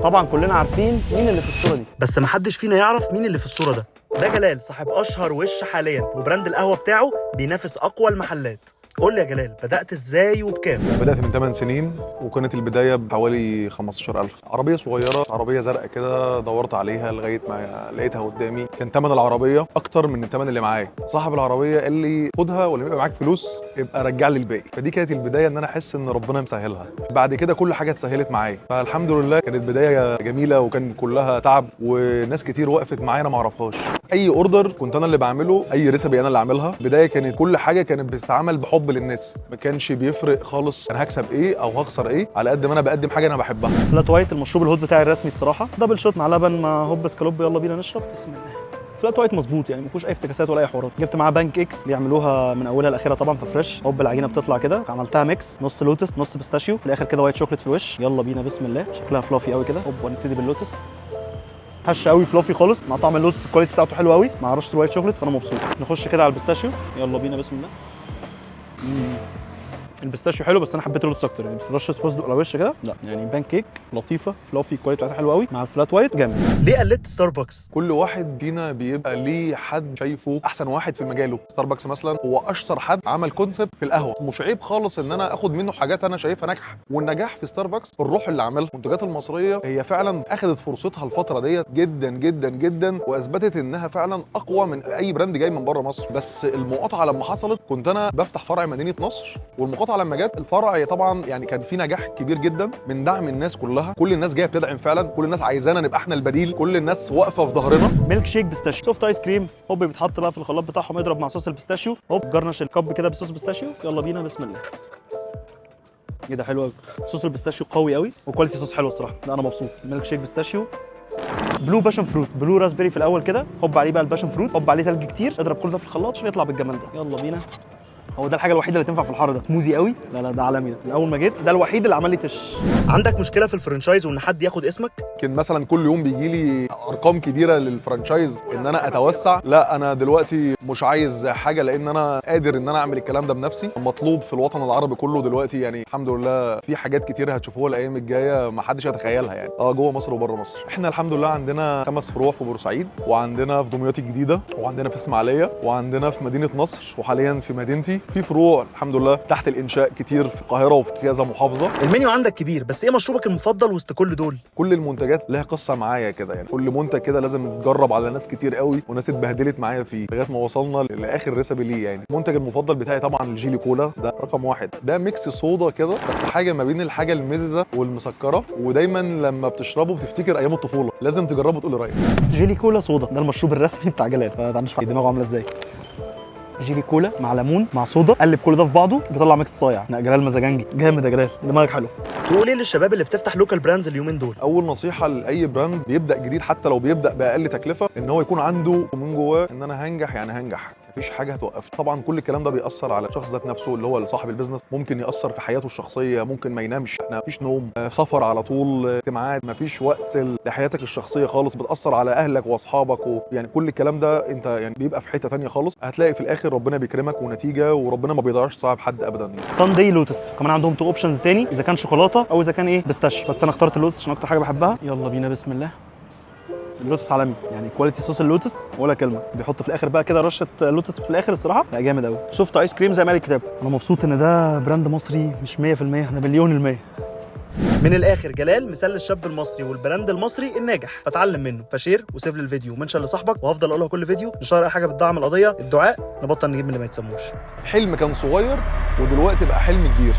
طبعا كلنا عارفين مين اللي في الصوره دي، بس محدش فينا يعرف مين اللي في الصوره ده جلال، صاحب اشهر وش حاليا، وبراند القهوه بتاعه بينافس اقوى المحلات. قول لي يا جلال، بدأت ازاي وبكام؟ بدأت من 8 سنين، وكانت البداية بحوالي 15,000. عربية صغيرة، عربية زرقاء كده، دورت عليها لغاية ما لقيتها قدامي. كان تمن العربية أكتر من التمن اللي معايا. صاحب العربية قال لي خدها، ولما يبقى معاك فلوس يبقى رجع لي الباقي. فدي كانت البداية إن أنا أحس إن ربنا مسهلها. بعد كده كل حاجة اتسهلت معايا، فالحمد لله كانت بداية جميلة، وكان كلها تعب، وناس كتير وقفت معايا أنا ما أعرفهاش. أي أوردر كنت أنا اللي بعمله، أي ريسبي أنا اللي عاملها. بداية كانت كل حاجة كانت بتتعمل بحب للناس، ما كانش بيفرق خالص انا هكسب ايه او هخسر ايه، على قد ما انا بقدم حاجه انا بحبها. فلات وايت المشروب الهوت بتاعي الرسمي الصراحه، دبل شوت مع لبن مع هوب سكالوب. يلا بينا نشرب، بسم الله. فلات وايت مظبوط يعني، ما فيهوش اي افتكاسات ولا اي حوارات. جبت معاه بانك اكس بيعملوها من اولها لاخرها طبعا في فريش. هوب العجينه بتطلع كده، عملتها ميكس، نص لوتس نص بيستاشيو، في الاخر كده وايت شوكليت في الوش. يلا بينا بسم الله. شكلها فلافي قوي كده. هوب ونبتدي باللوتس، هشه قوي فلافي خالص، مع طعم اللوتس الكواليتي بتاعته حلوه قوي، مع رشه الوايت شوكليت، فانا مبسوط. نخش كده على البيستاشيو، يلا بينا بسم الله. البيستاشيو حلو، بس انا حبيت اللوتس اكتر يعني. رشه فستق على وش كده، لا يعني بان كيك لطيفه فلافي، الكواليتي بتاعتها حلوه قوي، مع الفلات وايت جامد. ليه قلدت ستاربكس؟ كل واحد فينا بيبقى ليه حد شايفه احسن واحد في مجاله. ستاربكس مثلا هو اشطر حد عمل كونسبت في القهوه، مش عيب خالص ان انا اخد منه حاجات انا شايفها ناجحه. والنجاح في ستاربكس في الروح اللي عملها. المنتجات المصريه هي فعلا اخذت فرصتها الفتره ديت جدا جدا جدا، واثبتت انها فعلا اقوى من اي براند جاي من بره مصر. بس المقاطعه لما حصلت، كنت انا بفتح فرع مدينه نصر، والمقاطعه لما جت الفرع طبعا يعني كان في نجاح كبير جدا من دعم الناس كلها. كل الناس جايه بتدعم فعلا، كل الناس عايزانا نبقى احنا البديل، كل الناس واقفه في ظهرنا. ميلك شيك بيستاشيو، سوفت ايس كريم، هوب بيتحط بقى في الخلاط بتاعهم، يضرب مع صوص البيستاشيو. هوب جرنش الكب كده بصوص بيستاشيو. يلا بينا بسم الله. ايه ده حلو قوي، صوص البيستاشيو قوي قوي، وكواليتي صوص حلو الصراحه. لا انا مبسوط. ميلك شيك بيستاشيو، بلو باشن فروت، بلو راسبيري في الاول كده، هوب عليه بقى الباشن فروت، هوب عليه ثلج كتير، اضرب كل ده في الخلاط عشان يطلع بالجمال ده. يلا بينا. هو ده الحاجه الوحيده اللي تنفع في الحر ده، موزي قوي. لا ده عالمي ده، من اول ما جيت ده الوحيد اللي عمل لي تش. عندك مشكله في الفرنشايز وان حد ياخد اسمك؟ يمكن مثلا كل يوم بيجي لي ارقام كبيره للفرانشايز ان انا اتوسع. لا انا دلوقتي مش عايز حاجه، لان انا قادر ان انا اعمل الكلام ده بنفسي. مطلوب في الوطن العربي كله دلوقتي يعني، الحمد لله في حاجات كتير هتشوفوها الايام الجايه ما حدش يتخيلها يعني، جوه مصر وبره مصر. احنا الحمد لله عندنا 5 فروع في بورسعيد، وعندنا في دمياط الجديده، وعندنا في اسماعيليه، وعندنا في مدينه نصر، وحاليا في مدينتي في فروع الحمد لله تحت الانشاء كتير في القاهره وفي كذا محافظه. المنيو عندك كبير، بس ايه مشروبك المفضل وسط كل دول؟ كل المنتجات لها قصه معايا كده يعني، كل منتج كده لازم يتجرب على ناس كتير قوي، وناس اتبهدلت معايا فيه لغايه ما وصلنا لاخر ريسبي ليه يعني. المنتج المفضل بتاعي طبعا الجيلي كولا، ده رقم 1. ده ميكس صودا كده، بس حاجه ما بين الحاجه المززه والمسكره، ودايما لما بتشربه بتفتكر ايام الطفوله. لازم تجربه تقول رايك. جيلي كولا صودا، ده المشروب الرسمي بتاع جلال، فتعال نشوف دماغه عامله ازاي. جيلي كولا مع ليمون مع صودا، قلب كل ده في بعضه بيطلع ميكس صايع. لا جلال مزاجنجي جامد يا جلال، دماغك حلو. تقول ايه للشباب اللي بتفتح لوكال براندز اليومين دول؟ اول نصيحه لاي براند بيبدا جديد، حتى لو بيبدا باقل تكلفه، ان هو يكون عنده من جواه ان انا هنجح يعني هنجح، مفيش حاجه هتوقف. طبعا كل الكلام ده بيأثر على الشخص ذات نفسه اللي هو صاحب البيزنس، ممكن يأثر في حياته الشخصيه، ممكن ما ينامش، مفيش نوم، سفر على طول، اجتماعات، مفيش وقت لحياتك الشخصيه خالص، بتأثر على اهلك واصحابك يعني كل الكلام ده انت يعني بيبقى في حته ثانيه خالص. هتلاقي في الاخر ربنا بيكرمك ونتيجه، وربنا ما بيضيعش صاحب حد ابدا يعني. ساندي لوتس كمان عندهم 2 اوبشنز تاني، اذا كان شوكولاته او اذا كان ايه بيستاشيو، بس انا اخترت اللوتس عشان اكتر حاجه بحبها. يلا بينا بسم الله. اللوتس عالمي يعني، كواليتي صوص اللوتس ولا كلمه. بيحط في الاخر بقى كده رشه لوتس في الاخر الصراحه، لا جامد قوي. سوفت ايس كريم زي ما قال الكتاب. انا مبسوط ان ده براند مصري، مش 100%، احنا مليون المية. من الاخر جلال مثال للشاب المصري والبراند المصري الناجح، فتعلم منه. فشير وسيف للفيديو ومنشن لصاحبك، وهفضل اقولها كل فيديو، نشار اي حاجه بتدعم القضيه، الدعاء، نبطل نجيب من اللي ما يتسموش. حلم كان صغير ودلوقتي بقى حلم كبير.